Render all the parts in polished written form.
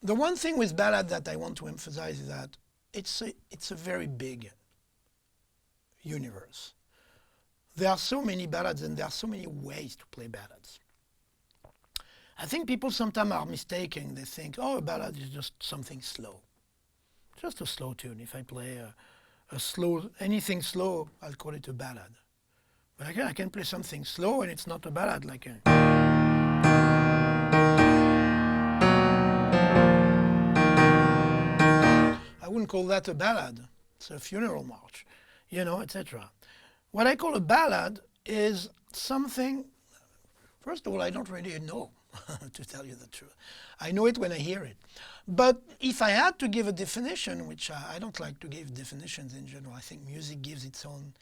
The one thing with ballad that I want to emphasize is that it's a very big universe. There are so many ballads and there are so many ways to play ballads. I think people sometimes are mistaken. They think, oh, a ballad is just something slow. Just a slow tune. If I play a slow, anything slow, I'll call it a ballad. But again, I can play something slow and it's not a ballad, like a... I wouldn't call that a ballad. It's a funeral march, you know, etc. What I call a ballad is something, first of all, I don't really know, to tell you the truth. I know it when I hear it. But if I had to give a definition, which I don't like to give definitions in general, I think music gives its own,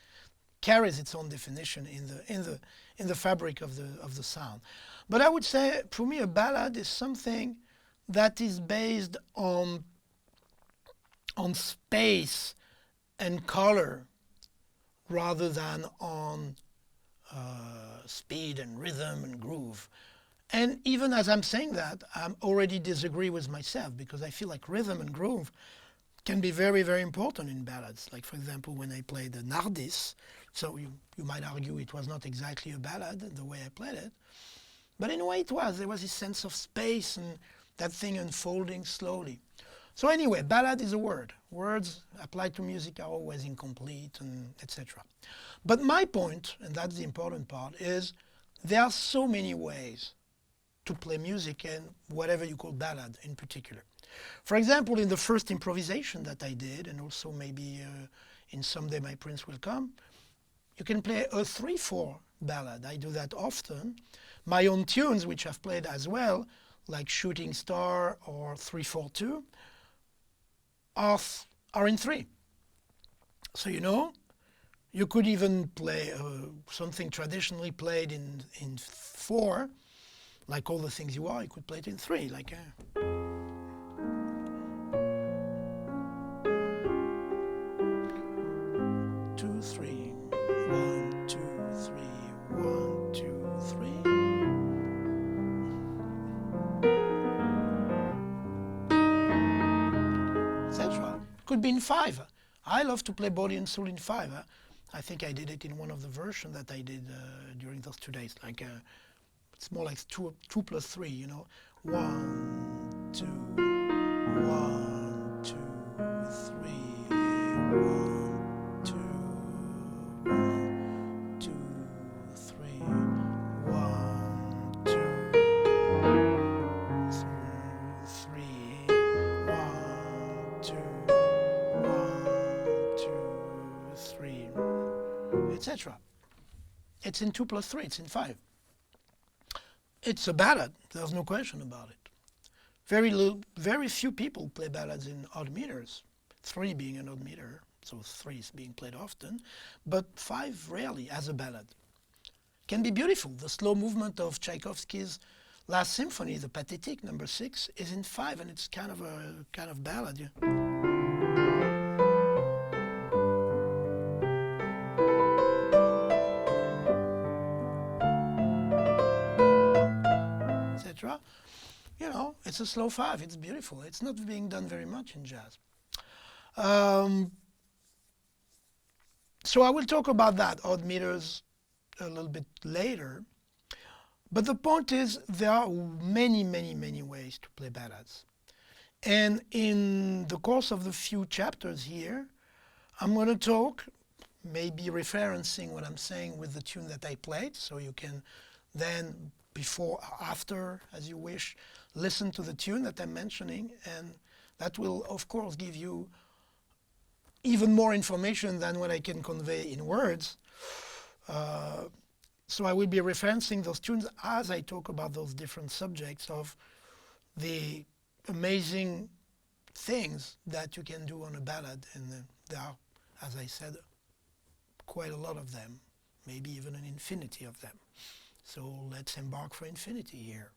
carries its own definition in the fabric of the sound. But I would say, for me, a ballad is something that is based on space and color rather than on speed and rhythm and groove. And even as I'm saying that, I already disagree with myself because I feel like rhythm and groove can be very, very important in ballads. Like, for example, when I played the Nardis, so you might argue it was not exactly a ballad the way I played it, but in a way it was. There was this sense of space and that thing unfolding slowly. So anyway, ballad is a word. Words applied to music are always incomplete, and etc. But my point, and that's the important part, is there are so many ways to play music, and whatever you call ballad in particular. For example, in the first improvisation that I did, and also maybe in Someday My Prince Will Come, you can play a 3/4 ballad. I do that often. My own tunes, which I've played as well, like Shooting Star or 3/4-2, are in 3. So, you know, you could even play something traditionally played in 4, like All the Things You Are. You could play it in 3, like 2, 3, 1, 2, 3, 1, 2, 3, etc. Could be in 5. I love to play Body and Soul in 5. I think I did it in one of the versions that I did during those 2 days. Like it's more like 2 plus 3, you know. 1, 2, 1, 2, 3, 1, 2, 1, 2, 3, 1, 2, 3, 1, 2, 1, 2, 3, etc. It's in 2 plus 3, it's in 5. It's a ballad, there's no question about it. Very few people play ballads in odd meters, 3 being an odd meter, so 3 is being played often, but 5 rarely as a ballad. Can be beautiful. The slow movement of Tchaikovsky's Last Symphony, the Pathétique, number 6, is in 5, and it's kind of ballad. Yeah. Etc. You know, it's a slow 5. It's beautiful. It's not being done very much in jazz. So I will talk about that, odd meters, a little bit later. But the point is, there are many, many, many ways to play ballads. And in the course of the few chapters here, I'm going to talk, maybe referencing what I'm saying with the tune that I played, so you can then, before or after, as you wish, listen to the tune that I'm mentioning, and that will, of course, give you even more information than what I can convey in words. So I will be referencing those tunes as I talk about those different subjects of the amazing things that you can do on a ballad, and there are, as I said, quite a lot of them, maybe even an infinity of them. So let's embark for infinity here.